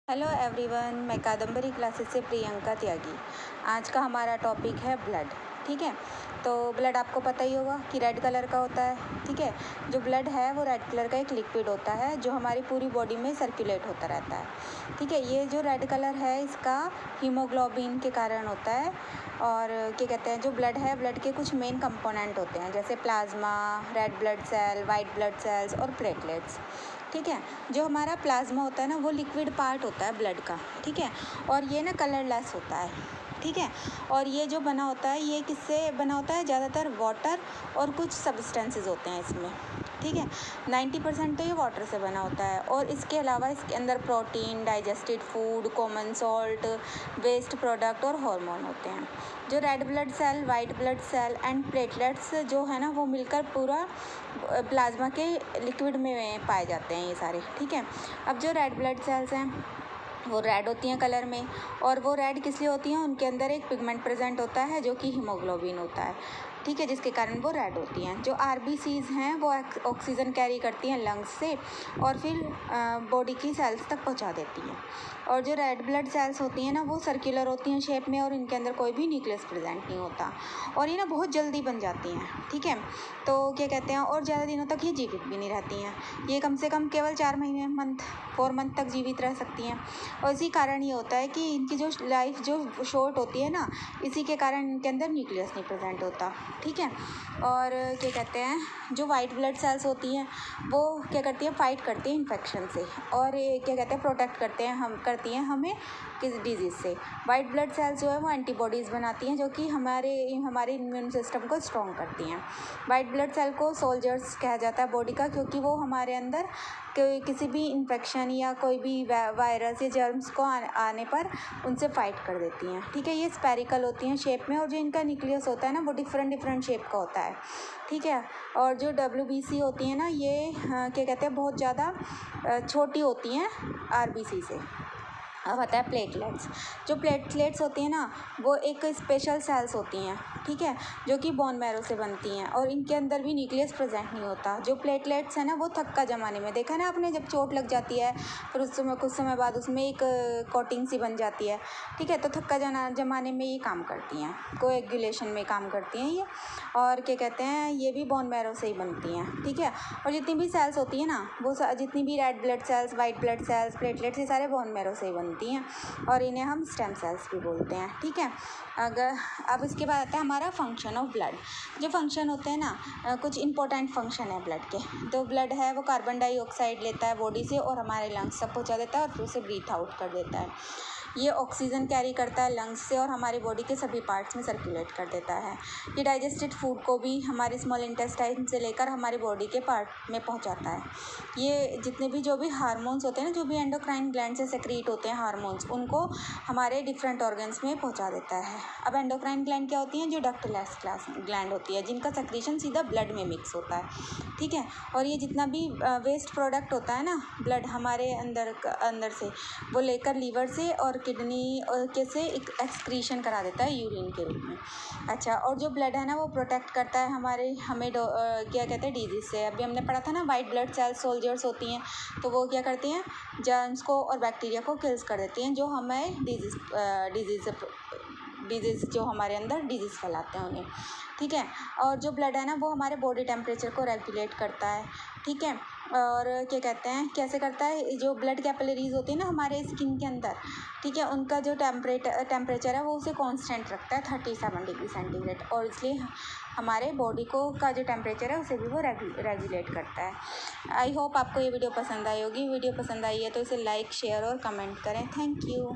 Hello everyone, मैं Kadambari classes से प्रियंका त्यागी। आज का हमारा टॉपिक है ब्लड। ठीक है, तो ब्लड आपको पता ही होगा कि रेड कलर का होता है। ठीक है, जो ब्लड है वो रेड कलर का एक लिक्विड होता है जो हमारी पूरी बॉडी में सर्कुलेट होता रहता है। ठीक है, ये जो रेड कलर है इसका हीमोग्लोबिन के कारण होता है। और क्या कहते हैं, जो ब्लड है, ब्लड के कुछ मेन कंपोनेंट होते हैं जैसे plasma, red blood cell, white blood cells और प्लेटलेट्स। ठीक है, जो हमारा प्लाज्मा होता है ना वो लिक्विड पार्ट होता है ब्लड का। ठीक है, और ये ना कलरलेस होता है। ठीक है, और ये जो बना होता है ये किससे बना होता है? ज़्यादातर वाटर और कुछ सब्सटेंसेस होते हैं इसमें। ठीक है, 90% तो ये वाटर से बना होता है और इसके अलावा इसके अंदर protein, digested food, common salt, waste product और हार्मोन होते हैं। जो red blood cell, white blood cell and platelets जो है ना वो मिलकर पूरा प्लाज्मा के लिक्विड में पाए जाते हैं ये सारे। ठीक है, अब जो रेड ब्लड सेल्स हैं वो रेड होती हैं कलर में, और वो रेड किस लिए होती हैं? उनके अंदर एक पिगमेंट प्रेजेंट होता है जो कि हीमोग्लोबिन होता है। ठीक है, जिसके कारण वो रेड होती हैं। जो आरबीसीज हैं वो ऑक्सीजन कैरी करती हैं लंग्स से और फिर बॉडी की सेल्स तक पहुंचा देती हैं। और जो रेड ब्लड सेल्स होती हैं ना वो सर्कुलर होती हैं शेप में और इनके अंदर कोई भी न्यूक्लियस प्रेजेंट नहीं होता और ये ना बहुत जल्दी बन जाती हैं। ठीक है, तो क्या कहते हैं, और ज़्यादा दिनों तक ये जीवित भी नहीं रहती हैं। ये कम से कम केवल 4 मंथ तक जीवित रह सकती हैं। और इसी कारण ये होता है कि इनकी जो लाइफ जो शॉर्ट होती है ना, इसी के कारण इनके अंदर न्यूक्लियस नहीं प्रेजेंट होता। ठीक है, और क्या कहते हैं, जो वाइट ब्लड सेल्स होती हैं वो क्या करती हैं? फाइट करती हैं इन्फेक्शन से, और ये क्या कहते हैं, प्रोटेक्ट करती हैं हमें किस डिजीज़ से। वाइट ब्लड सेल्स जो है वो एंटीबॉडीज़ बनाती हैं जो कि हमारे इम्यून सिस्टम को स्ट्रॉन्ग करती हैं। वाइट ब्लड सेल को सोल्जर्स कहा जाता है बॉडी का, क्योंकि वो हमारे अंदर किसी भी इन्फेक्शन या कोई भी वायरस या जर्म्स को आने पर उनसे फाइट कर देती हैं। ठीक है, ये स्पेरिकल होती हैं शेप में, और जो इनका न्यूक्लियस होता है ना वो डिफरेंट शेप का होता है। ठीक है, और जो WBC होती हैं ना ये क्या कहते हैं, बहुत ज़्यादा छोटी होती हैं RBC से। अब आता है प्लेटलेट्स। जो प्लेटलेट्स होती हैं ना वो एक स्पेशल सेल्स होती हैं। ठीक है, जो कि बोन मैरो से बनती हैं और इनके अंदर भी न्यूक्लियस प्रेजेंट नहीं होता। जो प्लेटलेट्स है ना वो थक्का जमाने में, देखा ना आपने, जब चोट लग जाती है फिर उस समय कुछ समय बाद उसमें एक कोटिंग सी बन जाती है। ठीक है, तो थक्का जमाने में ये काम करती हैं, कोएगुलेशन में काम करती हैं ये। और क्या कहते हैं, ये भी बोन मैरो से ही बनती हैं। ठीक है, और जितनी भी सेल्स होती हैं ना वो जितनी भी red blood cells, white blood sales, platelets, ये सारे बोन मैरो से ही बनती हैं और इन्हें हम स्टेम सेल्स भी बोलते हैं। ठीक है, अब इसके बाद आता है हमारा फंक्शन ऑफ ब्लड। जो फंक्शन होते हैं ना, कुछ इंपॉर्टेंट फंक्शन है ब्लड के। तो ब्लड है वो कार्बन डाइऑक्साइड लेता है बॉडी से और हमारे लंग्स तक पहुंचा देता है और फिर उसे ब्रीथ आउट कर देता है। ये ऑक्सीजन कैरी करता है लंग्स से और हमारी बॉडी के सभी पार्ट्स में सर्कुलेट कर देता है। ये डाइजेस्टेड फूड को भी हमारे स्मॉल इंटेस्टाइन से लेकर हमारी बॉडी के पार्ट में पहुंचाता है। ये जितने भी जो भी हार्मोन्स होते हैं ना, जो भी एंडोक्राइन ग्लैंड से सेक्रीट होते हैं हार्मोन्स, उनको हमारे डिफरेंट ऑर्गन्स में पहुंचा देता है। अब एंडोक्राइन ग्लैंड क्या होती हैं? जो डक्टलेस ग्लैंड होती है, जिनका सेक्रीशन सीधा ब्लड में मिक्स होता है। ठीक है, और ये जितना भी वेस्ट प्रोडक्ट होता है ना ब्लड हमारे अंदर से, वो लेकर लीवर से और किडनी के से एक एक्सक्रीशन करा देता है यूरिन के रूप में। अच्छा, और जो ब्लड है ना वो प्रोटेक्ट करता है हमें क्या कहते हैं, डिजीज़ से। अभी हमने पढ़ा था ना, वाइट ब्लड सेल्स सोल्जर्स होती हैं, तो वो क्या करती हैं? जर्म्स को और बैक्टीरिया को किल्स कर देती हैं जो हमें डिजीज़ जो हमारे अंदर डिजीज़ फैलाते हैं उन्हें। ठीक है, और जो ब्लड है ना वो हमारे बॉडी टेम्परेचर को रेगुलेट करता है। ठीक है, और क्या कहते हैं, कैसे करता है? जो ब्लड कैपिलरीज होती है ना हमारे स्किन के अंदर, ठीक है, उनका जो टेम्परेचर है वो उसे कांस्टेंट रखता है 37 डिग्री सेंटीग्रेड, और इसलिए हमारे बॉडी को का जो टेम्परेचर है उसे भी वो रेगुलेट करता है। आई होप आपको ये वीडियो पसंद आई होगी। वीडियो पसंद आई है तो इसे लाइक, शेयर और कमेंट करें। Thank you.